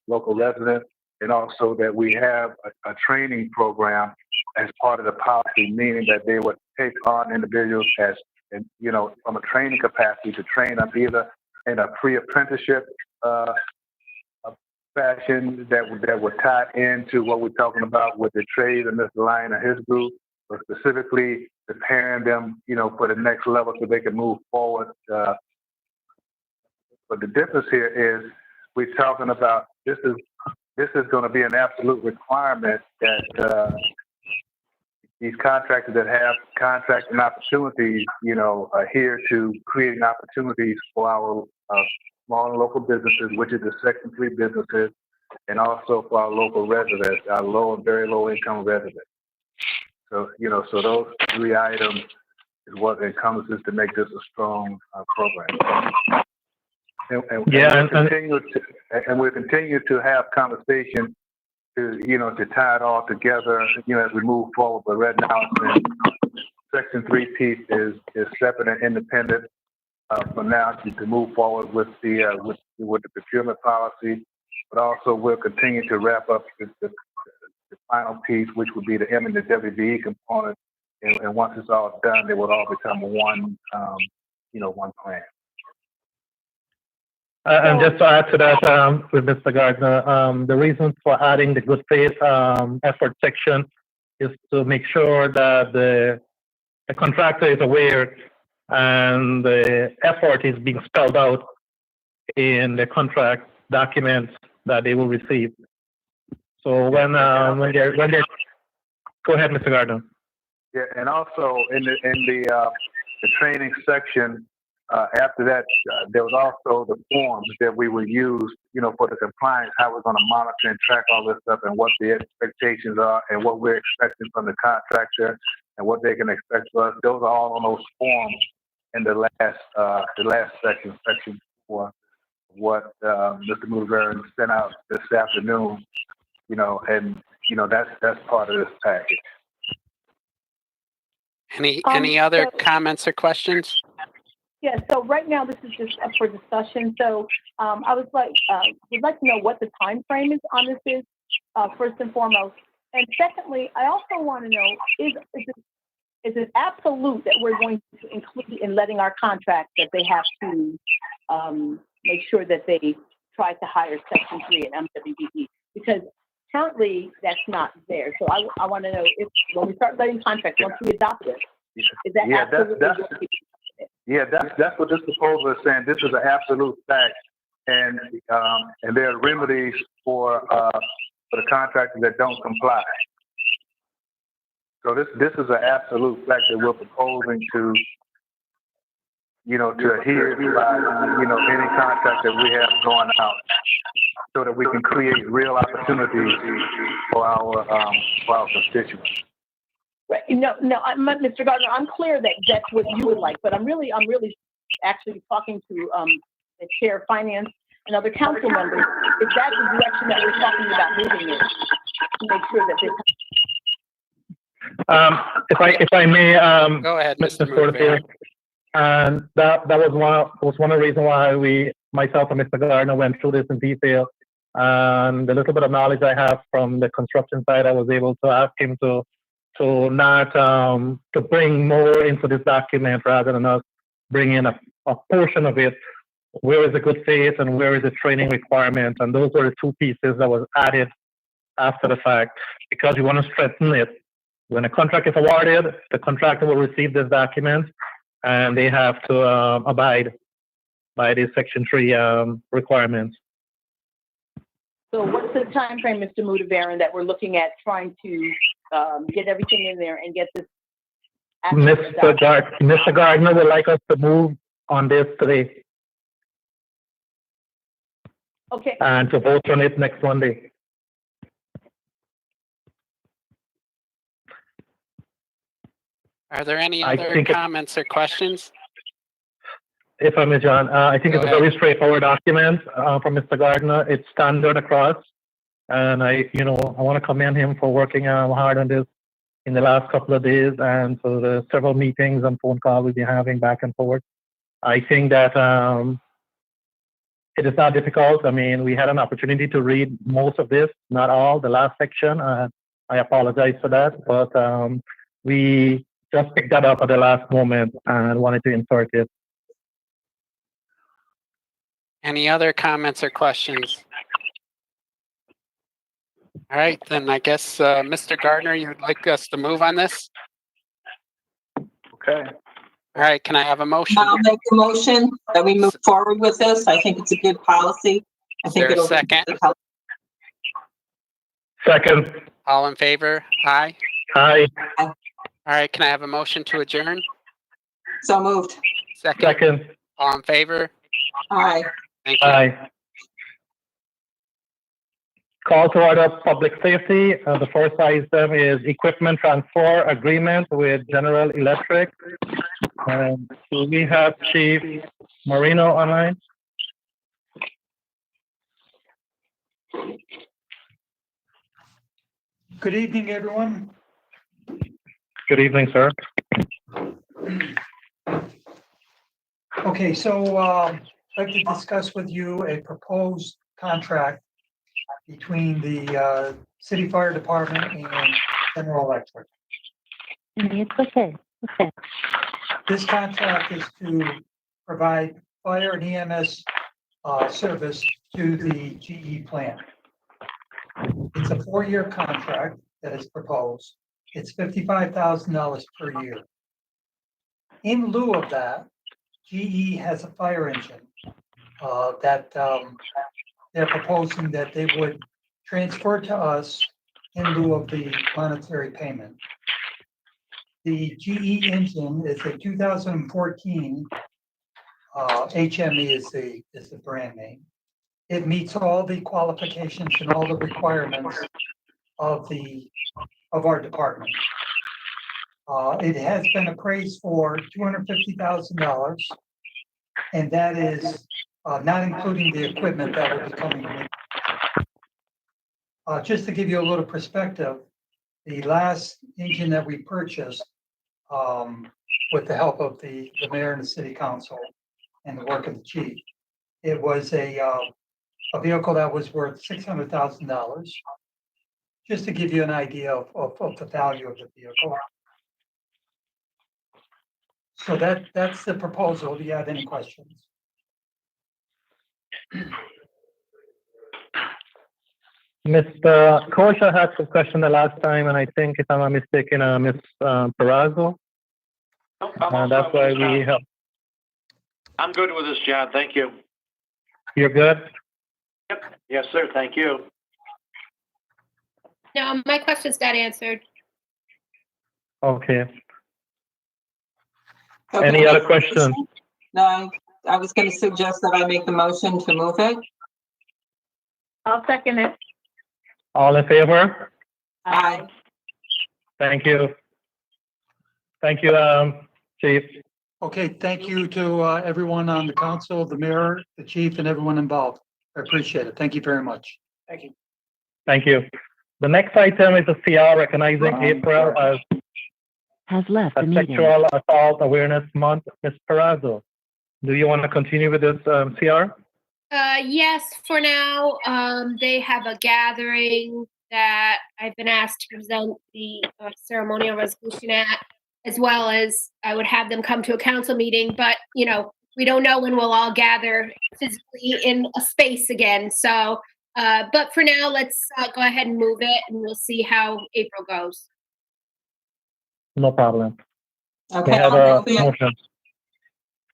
local residents, and also that we have a training program as part of the policy, meaning that they would take on individuals from a training capacity to train them either in a pre-apprenticeship fashion that would tie into what we're talking about with the trade and Mr. Lyon and his group, but specifically preparing them, for the next level so they can move forward. But the difference here is we're talking about this is going to be an absolute requirement that these contractors that have contracting opportunities, adhere to creating opportunities for our small and local businesses, which is the Section 3 businesses, and also for our local residents, our low and very low income residents. So, so those three items is what encompasses to make this a strong program. We'll continue to have conversation to tie it all together, as we move forward. But right now, Section 3 piece is separate and independent for now to move forward with the procurement policy. But also, we'll continue to wrap up the final piece, which would be the M and the WBE component. And once it's all done, they will all become one plan. And just to add to that, with Mr. Gardner, the reason for adding the good faith effort section is to make sure that the contractor is aware and the effort is being spelled out in the contract documents that they will receive. So when they're go ahead, Mr. Gardner. Yeah, and also in the training section. After that, there was also the forms that we would use, for the compliance, how we're going to monitor and track all this stuff and what the expectations are and what we're expecting from the contractor and what they can expect from us. Those are all on those forms in the last section 4, what Mr. Mover sent out this afternoon, that's part of this package. Any other comments or questions? Yeah, so right now this is just up for discussion. So I would like to know what the time frame is on this is, first and foremost. And secondly, I also want to know, is it absolute that we're going to include in letting our contract that they have to make sure that they try to hire Section 3 and MWBE? Because currently that's not there. So I want to know if when we start letting contracts, once we adopt it, is that absolutely? That's what this proposal is saying. This is an absolute fact, and there are remedies for the contractors that don't comply. So this is an absolute fact that we're proposing to adhere to any contract that we have going out, so that we can create real opportunities for our constituents. Right. No, Mr. Gardner, I'm clear that that's what you would like, but I'm really actually talking to the chair of finance and other council members. Is that the direction that we're talking about moving in to make sure that If I may, Go ahead, Mr. Mr. Porter, Motivator. and that was one of the reasons why myself and Mr. Gardner went through this in detail. And the little bit of knowledge I have from the construction side, I was able to ask him to not to bring more into this document rather than us bring in a portion of it. Where is the good faith and where is the training requirement? And those were the two pieces that was added after the fact, because we want to strengthen it. When a contract is awarded, the contractor will receive this document and they have to abide by the Section 3 requirements. So what's the time frame, Mr. Motivaran, that we're looking at trying to get everything in there and get this? Mr. Gardner would like us to move on this today. Okay. And to vote on it next Monday. Are there any other comments or questions? If I may, John, I think Go it's ahead. a very straightforward document from Mr. Gardner. It's standard across. And I want to commend him for working hard on this in the last couple of days and for the several meetings and phone calls we've been having back and forth. I think that it is not difficult. I mean, we had an opportunity to read most of this, not all, the last section. I apologize for that, but we just picked that up at the last moment and wanted to insert it. Any other comments or questions? All right, then I guess, Mr. Gardner, you'd like us to move on this? Okay. All right, can I have a motion? I'll make the motion that we move forward with this. I think it's a good policy. I Is think there a it'll second? help. Second. All in favor? Aye. Aye. All right, can I have a motion to adjourn? So moved. Second. All in favor? Aye. Thank you. Aye. Call to order public safety. The first item is equipment transfer agreement with General Electric. Do we have Chief Marino online? Good evening, everyone. Good evening, sir. Okay, so I'd like to discuss with you a proposed contract between the City Fire Department and General Electric. It's okay. Okay. This contract is to provide fire and EMS service to the GE plant. It's a 4-year contract that is proposed. It's $55,000 per year. In lieu of that, GE has a fire engine that they're proposing that they would transfer to us in lieu of the monetary payment. The GE engine is a 2014 HME is the brand name. It meets all the qualifications and all the requirements of our department. It has been appraised for $250,000, and that is not including the equipment that will be coming in. Just to give you a little perspective, the last engine that we purchased, with the help of the mayor and the city council and the work of the chief, it was a vehicle that was worth $600,000. Just to give you an idea of the value of the vehicle. So that's the proposal. Do you have any questions? Mr. Kosha had some question the last time, and I think, if I'm not mistaken, Ms. Perazzo. That's why we help. I'm good with this, John. Thank you. You're good? Yep. Yes, sir. Thank you. No, my questions got answered. Okay. Okay. Any other questions? No, I was going to suggest that I make the motion to move it. I'll second it. All in favor? Aye. Thank you. Thank you, Chief. Okay, thank you to everyone on the council, the mayor, the chief, and everyone involved. I appreciate it. Thank you very much. Thank you. Thank you. The next item is a CR recognizing April as has left the a meeting. Sexual Assault Awareness Month. Ms. Perazzo, do you want to continue with this CR? Yes, for now. They have a gathering that I've been asked to present the ceremonial resolution at, as well as I would have them come to a council meeting, but, you know, we don't know when we'll all gather physically in a space again. So, but for now, let's go ahead and move it, and we'll see how April goes. No problem. Okay, We have I'll a move it. motion.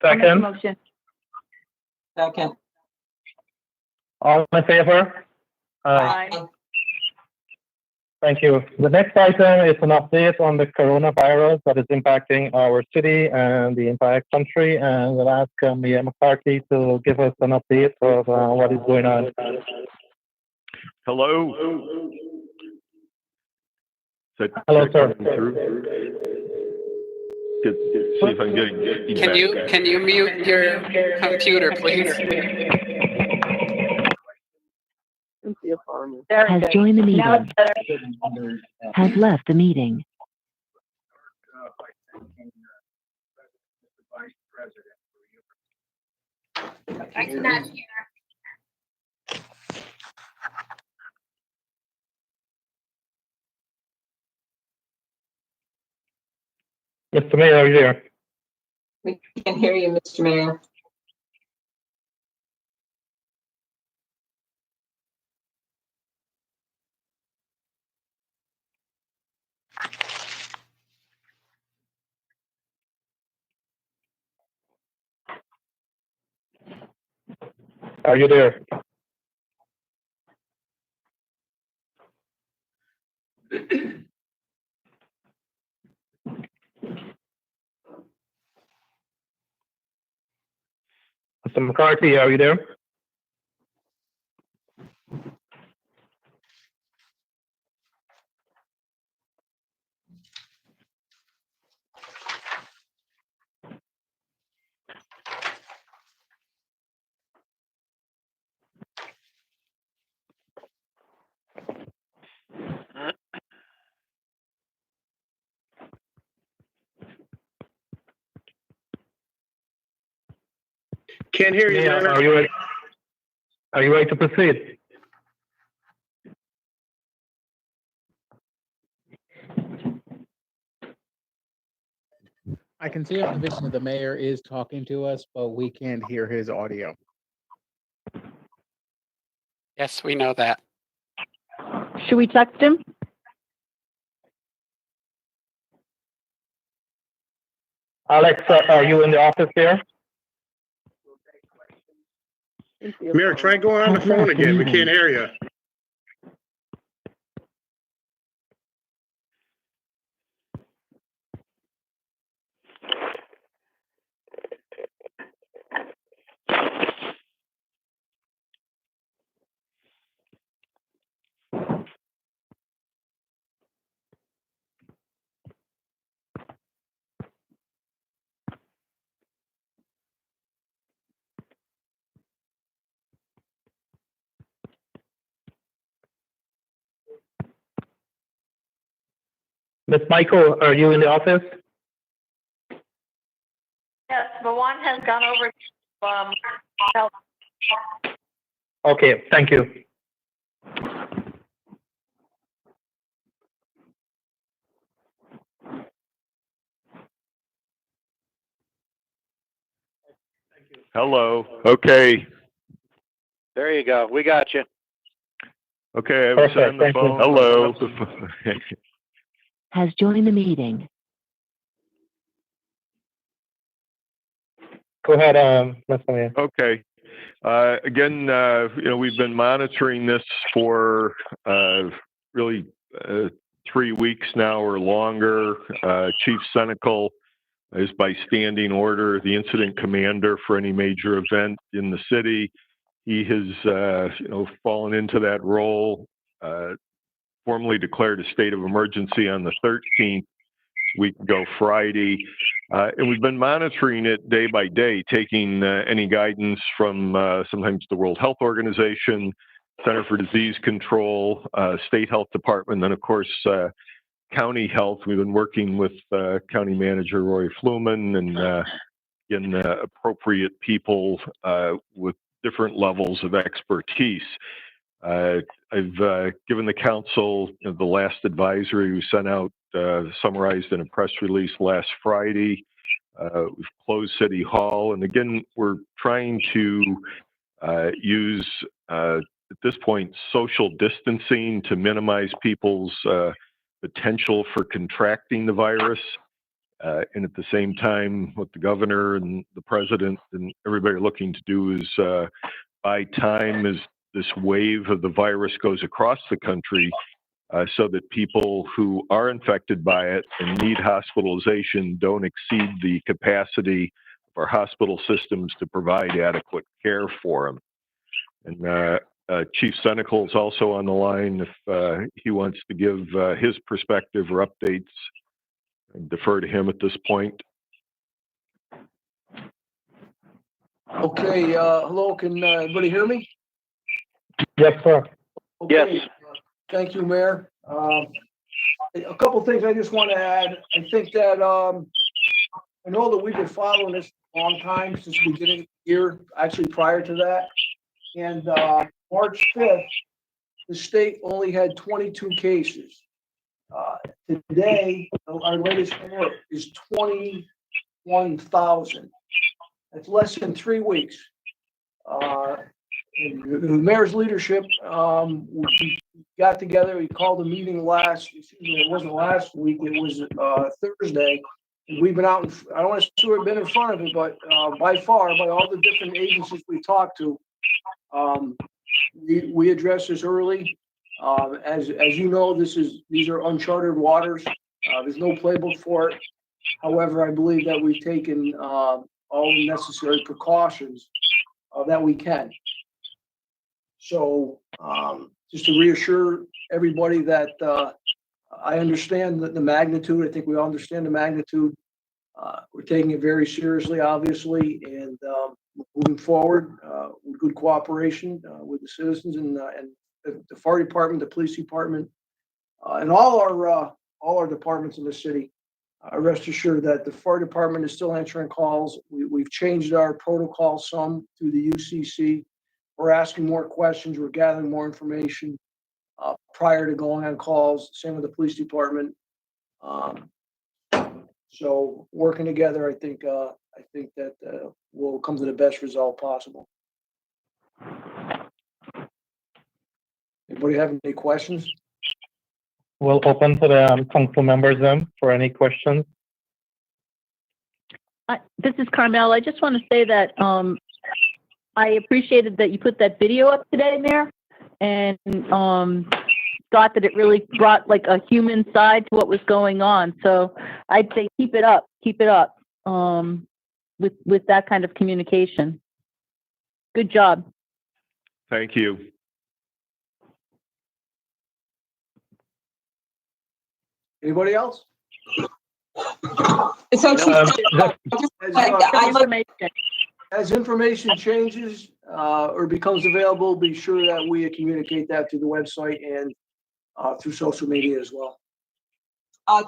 I'll make a Second, motion. Second. all in favor? Aye. Aye. Thank you. The next item is an update on the coronavirus that is impacting our city and the entire country. And we'll ask Mayor McCarthy to give us an update of what is going on. Hello. Hello, sir. See if I can get feedback. Can you mute your computer, please? Has joined the meeting. Has left the meeting. I cannot hear. Mr. Mayor, are you there? We can hear you, Mr. Mayor. Are you there? Mr. McCarthy, are you there? Can't hear you, Yeah, Mayor. are you ready? Are you ready to proceed? I can see on the vision that the mayor is talking to us, but we can't hear his audio. Yes, we know that. Should we text him? Alex, are you in the office there? Mayor, try going on the phone again. We can't hear you. Miss Michael, are you in the office? Yes, Mawan has gone over to help. Okay, thank you. Hello. Okay. There you go. We got you. Okay, I was Perfect, on the thank you. phone. Hello. Has joined the meeting. Go ahead, Mr. Mayor. Okay. Again, we've been monitoring this for really 3 weeks now or longer. Chief Senecal is by standing order the incident commander for any major event in the city. He has, fallen into that role, formally declared a state of emergency on the 13th, week ago Friday. And we've been monitoring it day by day, taking any guidance from sometimes the World Health Organization, Center for Disease Control, State Health Department, and of course, county health. We've been working with County Manager Roy Fluman and getting appropriate people with different levels of expertise. I've given the council the last advisory we sent out, summarized in a press release last Friday. We've closed City Hall, and again, we're trying to use, at this point, social distancing to minimize people's potential for contracting the virus. And at the same time, what the governor and the president and everybody are looking to do is buy time as this wave of the virus goes across the country, so that people who are infected by it and need hospitalization don't exceed the capacity of our hospital systems to provide adequate care for them. And Chief Senecal is also on the line if he wants to give his perspective or updates. I defer to him at this point. Okay, hello, can everybody hear me? Yes, sir. Okay. Thank you, Mayor. A couple things I just want to add. I think that I know that we've been following this a long time, since the beginning of the year, actually prior to that. And March 5th, the state only had 22 cases. Today, our latest report is 21,000. That's less than 3 weeks. The mayor's leadership, we got together, we called a meeting it wasn't last week, it was Thursday. And we've been out, I don't want to say we've been in front of it, but by all the different agencies we talked to, we addressed this early. As you know, these are uncharted waters. There's no playbook for it. However, I believe that we've taken all the necessary precautions that we can. So just to reassure everybody that I understand the magnitude. I think we all understand the magnitude. We're taking it very seriously, obviously, and moving forward with good cooperation with the citizens and the fire department, the police department, and all our departments in the city. Rest assured that the fire department is still answering calls. We've changed our protocol some through the UCC. We're asking more questions. We're gathering more information prior to going on calls. Same with the police department. So working together, I think that will come to the best result possible. Anybody have any questions? We'll open to the council members then for any questions. This is Carmel. I just want to say that I appreciated that you put that video up today, Mayor, and thought that it really brought like a human side to what was going on. So I'd say keep it up with that kind of communication. Good job. Thank you. Anybody else? So as information changes or becomes available, be sure that we communicate that through the website and through social media as well.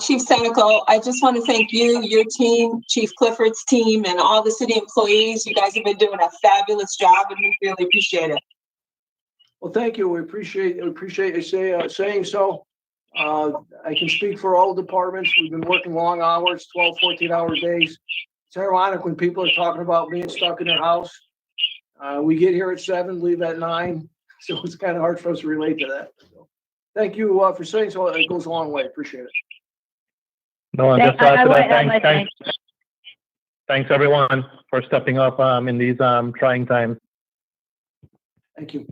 Chief Senecal, I just want to thank you, your team, Chief Clifford's team, and all the city employees. You guys have been doing a fabulous job, and we really appreciate it. Well, thank you. We appreciate you saying so. I can speak for all departments. We've been working long hours, 12, 14-hour days. It's ironic when people are talking about being stuck in their house. We get here at 7, leave at 9, so it's kind of hard for us to relate to that. So, thank you for saying so. It goes a long way. Appreciate it. No, and just thanks everyone for stepping up in these trying times. Thank you.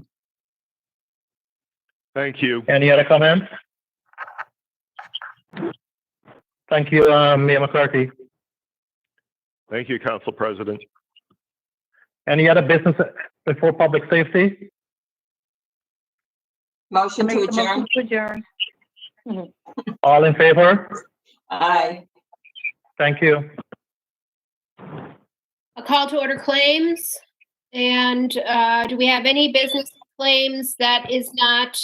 Thank you. Any other comments? Thank you, Mayor McCarthy. Thank you, Council President. Any other business before public safety? Motion to adjourn. All in favor? Aye. Thank you. A call to order claims. And do we have any business claims that is not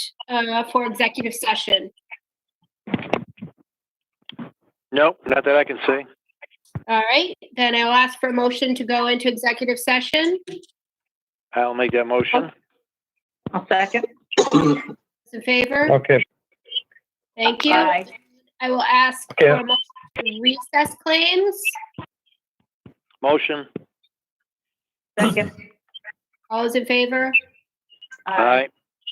for executive session? Nope, not that I can see. All right, then I'll ask for a motion to go into executive session. I'll make that motion. I'll second. Those in favor? Okay, Thank you. Aye. I will ask Okay. for a motion to recess claims. Motion. Second. All those in favor? Aye.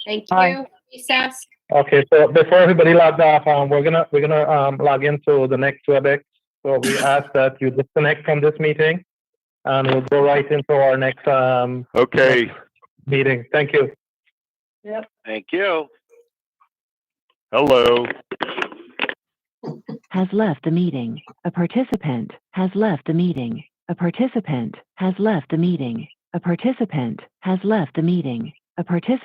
Thank Aye. you. Recess. okay, so before everybody logs off, we're gonna log into the next WebEx. So we ask that you disconnect from this meeting and we'll go right into our next, Okay, meeting. Thank you. Yep. Thank you. hello. Has left the meeting. A participant has left the meeting. A participant has left the meeting. A participant has left the meeting. A participant